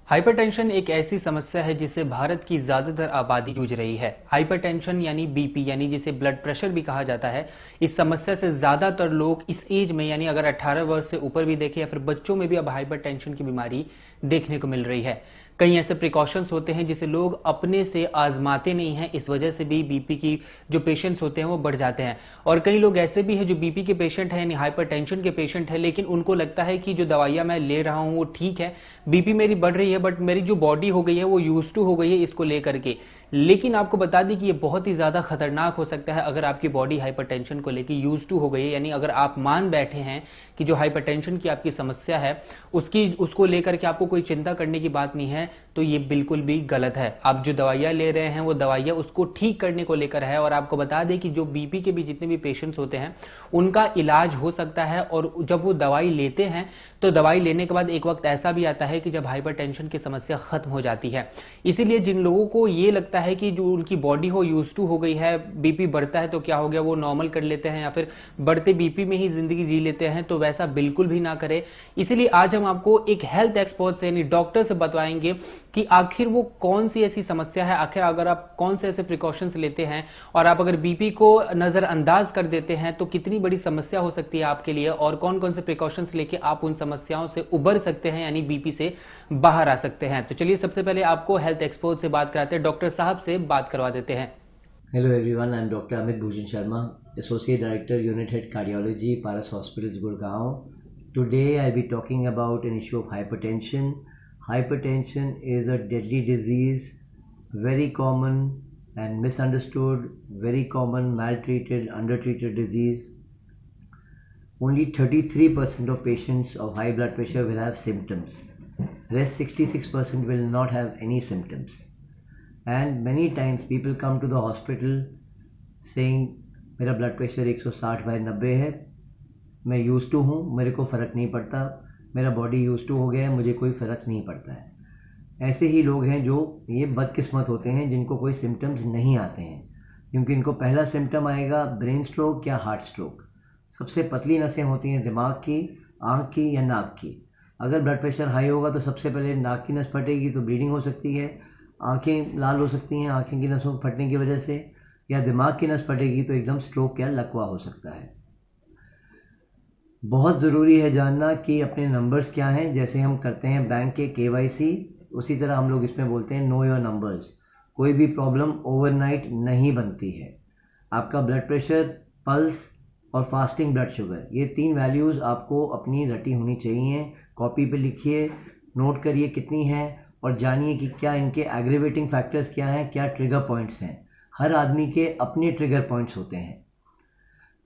Hypertension एक ऐसी समस्या है जिससे भारत की ज्यादातर आबादी जूझ रही है। हाइपरटेंशन यानी बीपी यानी जिसे ब्लड प्रेशर भी कहा जाता है। इस समस्या से ज्यादातर लोग इस एज में यानी अगर 18 वर्ष से ऊपर भी देखें या फिर बच्चों में भी अब हाइपरटेंशन की बीमारी देखने को मिल रही है। कई ऐसे प्रिकॉशंस होते हैं जिसे लोग अपने से आजमाते नहीं हैं, इस वजह से भी बीपी की जो पेशेंट्स होते हैं वो बढ़ जाते हैं। और कई लोग ऐसे भी हैं जो बीपी के पेशेंट हैं यानी हाइपरटेंशन के पेशेंट हैं, लेकिन उनको लगता है कि जो दवाइयां मैं ले रहा हूं वो ठीक है, बीपी मेरी बढ़ रही है बट मेरी जो बॉडी हो गई है वो यूज टू हो गई है इसको लेकर के। लेकिन आपको बता दें कि ये बहुत ही ज्यादा खतरनाक हो सकता है अगर आपकी बॉडी हाइपरटेंशन को लेकर यूज टू हो गई है, यानी अगर आप मान बैठे हैं कि जो हाइपरटेंशन की आपकी समस्या है उसको लेकर के आपको कोई चिंता करने की बात नहीं है, तो ये बिल्कुल भी गलत है। आप जो दवाइयां ले रहे हैं वो दवाइयां उसको ठीक करने को लेकर है। और आपको बता दें कि जो बीपी के भी जितने भी पेशेंट्स होते हैं उनका इलाज हो सकता है, और जब वो दवाई लेते हैं तो दवाई लेने के बाद एक वक्त ऐसा भी आता है कि जब हाइपरटेंशन की समस्या खत्म हो जाती है। इसीलिए जिन लोगों को ये लगता है कि जो उनकी बॉडी हो यूज टू हो गई है, बीपी बढ़ता है तो क्या हो गया, वो नॉर्मल कर लेते हैं या फिर बढ़ते बीपी में ही जिंदगी जी लेते हैं, तो वैसा बिल्कुल भी ना करें। इसीलिए आज हम आपको एक हेल्थ एक्सपर्ट से यानी डॉक्टर से बताएंगे कि आखिर वो कौन सी ऐसी समस्या है, आखिर अगर आप कौन से ऐसे प्रिकॉशंस लेते हैं और आप अगर बीपी को नजरअंदाज कर देते हैं तो कितनी बड़ी समस्या हो सकती है आपके लिए, और कौन कौन से प्रिकॉशंस लेके आप उन समस्याओं से उबर सकते हैं यानी बीपी से बाहर आ सकते हैं। तो चलिए सबसे पहले आपको हेल्थ एक्सपर्ट से बात कराते हैं, डॉक्टर साहब से बात करवा देते हैं। Hello everyone, I am Dr. Amit Bhushan Sharma, Associate Director, Unit Head Cardiology, Paras Hospitals, Gurgaon. Today I will be talking about an issue of hypertension. Hypertension is a deadly disease, very common and misunderstood, very common maltreated, undertreated disease. Only 33% of patients of high blood pressure will have symptoms. Rest 66% will not have any symptoms. And many times people come to the hospital saying मेरा blood pressure 160/90 है, मैं use to हूँ, मेरे को फ़र्क नहीं पड़ता, मेरा बॉडी यूज़ टू हो गया है, मुझे कोई फ़र्क नहीं पड़ता है। ऐसे ही लोग हैं जो ये बदकिस्मत होते हैं जिनको कोई सिम्टम्स नहीं आते हैं, क्योंकि इनको पहला सिम्टम आएगा ब्रेन स्ट्रोक या हार्ट स्ट्रोक। सबसे पतली नसें होती हैं दिमाग की, आँख की या नाक की। अगर ब्लड प्रेशर हाई होगा तो सबसे पहले नाक की नस फटेगी तो ब्लीडिंग हो सकती है, आंखें लाल हो सकती हैं आंखें की नसों फटने की वजह से, या दिमाग की नस फटेगी तो एकदम स्ट्रोक या लकवा हो सकता है। बहुत ज़रूरी है जानना कि अपने नंबर्स क्या हैं। जैसे हम करते हैं बैंक के KYC, उसी तरह हम लोग इसमें बोलते हैं नो योर नंबर्स। कोई भी प्रॉब्लम ओवरनाइट नहीं बनती है। आपका ब्लड प्रेशर, पल्स और फास्टिंग ब्लड शुगर, ये 3 वैल्यूज़ आपको अपनी रटी होनी चाहिए। कॉपी पे लिखिए, नोट करिए कितनी है, और जानिए कि क्या इनके एग्रीवेटिंग फैक्टर्स क्या हैं, क्या ट्रिगर पॉइंट्स हैं। हर आदमी के अपने ट्रिगर पॉइंट्स होते हैं।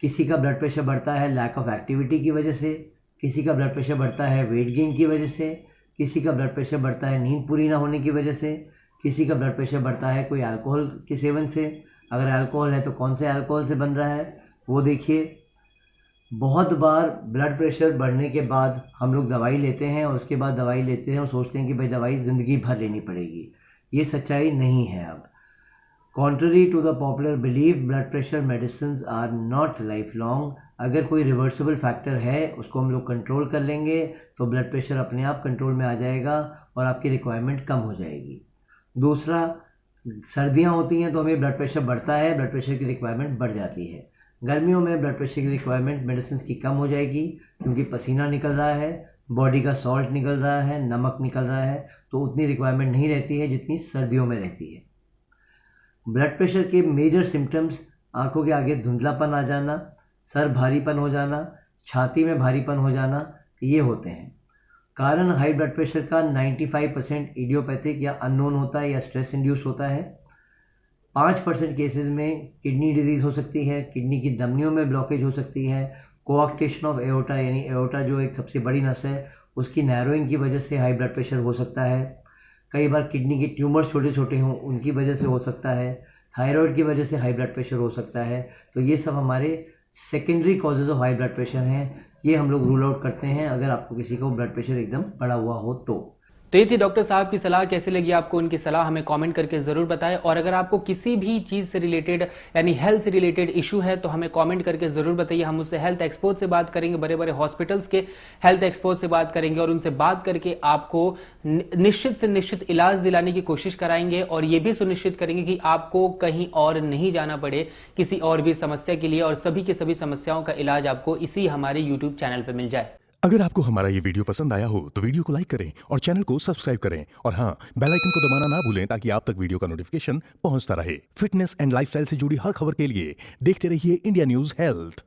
किसी का ब्लड प्रेशर बढ़ता है लैक ऑफ एक्टिविटी की वजह से, किसी का ब्लड प्रेशर बढ़ता है वेट गेन की वजह से, किसी का ब्लड प्रेशर बढ़ता है नींद पूरी ना होने की वजह से, किसी का ब्लड प्रेशर बढ़ता है कोई अल्कोहल के सेवन से। अगर अल्कोहल है तो कौन से अल्कोहल से बन रहा है वो देखिए। बहुत बार ब्लड प्रेशर बढ़ने के बाद हम लोग दवाई लेते हैं और उसके बाद दवाई लेते हैं और सोचते हैं कि भाई दवाई ज़िंदगी भर लेनी पड़ेगी। ये सच्चाई नहीं है। अब contrary to the popular belief, blood pressure medicine are not life long. अगर कोई रिवर्सिबल फैक्टर है उसको हम लोग कंट्रोल कर लेंगे तो ब्लड प्रेशर अपने आप कंट्रोल में आ जाएगा और आपकी रिक्वायरमेंट कम हो जाएगी। दूसरा, सर्दियाँ होती हैं तो हमें ब्लड प्रेशर बढ़ता है, ब्लड प्रेशर की रिक्वायरमेंट बढ़ जाती है। गर्मियों में ब्लड प्रेशर की रिक्वायरमेंट मेडिसिन की कम हो जाएगी, क्योंकि पसीना निकल रहा है, बॉडी का सॉल्ट निकल रहा है, नमक निकल रहा है, तो उतनी रिक्वायरमेंट नहीं रहती है जितनी सर्दियों में रहती है। ब्लड प्रेशर के मेजर सिम्टम्स, आंखों के आगे धुंधलापन आ जाना, सर भारीपन हो जाना, छाती में भारीपन हो जाना, ये होते हैं। कारण हाई ब्लड प्रेशर का 95% इडियोपैथिक या अननोन होता है या स्ट्रेस इंड्यूस होता है। 5% केसेस में किडनी डिजीज़ हो सकती है, किडनी की धमनियों में ब्लॉकेज हो सकती है, कोआक्टेशन ऑफ एओर्टा यानी एओर्टा जो एक सबसे बड़ी नस है उसकी नैरोइंग की वजह से हाई ब्लड प्रेशर हो सकता है। कई बार किडनी के ट्यूमर्स छोटे छोटे हों उनकी वजह से हो सकता है, थायराइड की वजह से हाई ब्लड प्रेशर हो सकता है। तो ये सब हमारे secondary causes of high blood pressure हैं, ये हम लोग रूल आउट करते हैं अगर आपको किसी को ब्लड प्रेशर एकदम बढ़ा हुआ हो तो। तो ये थी डॉक्टर साहब की सलाह। कैसी लगी आपको उनकी सलाह, हमें कमेंट करके जरूर बताएं। और अगर आपको किसी भी चीज से रिलेटेड यानी हेल्थ रिलेटेड इशू है तो हमें कमेंट करके जरूर बताइए। हम उससे हेल्थ एक्सपर्ट से बात करेंगे, बड़े बड़े हॉस्पिटल्स के हेल्थ एक्सपर्ट से बात करेंगे और उनसे बात करके आपको निश्चित से निश्चित इलाज दिलाने की कोशिश कराएंगे और ये भी सुनिश्चित करेंगे कि आपको कहीं और नहीं जाना पड़े किसी और भी समस्या के लिए, और सभी की सभी समस्याओं का इलाज आपको इसी हमारे यूट्यूब चैनल पर मिल जाए। अगर आपको हमारा ये वीडियो पसंद आया हो तो वीडियो को लाइक करें और चैनल को सब्सक्राइब करें, और हाँ, बेल आइकन को दबाना ना भूलें ताकि आप तक वीडियो का नोटिफिकेशन पहुंचता रहे। फिटनेस एंड लाइफस्टाइल से जुड़ी हर खबर के लिए देखते रहिए इंडिया न्यूज हेल्थ।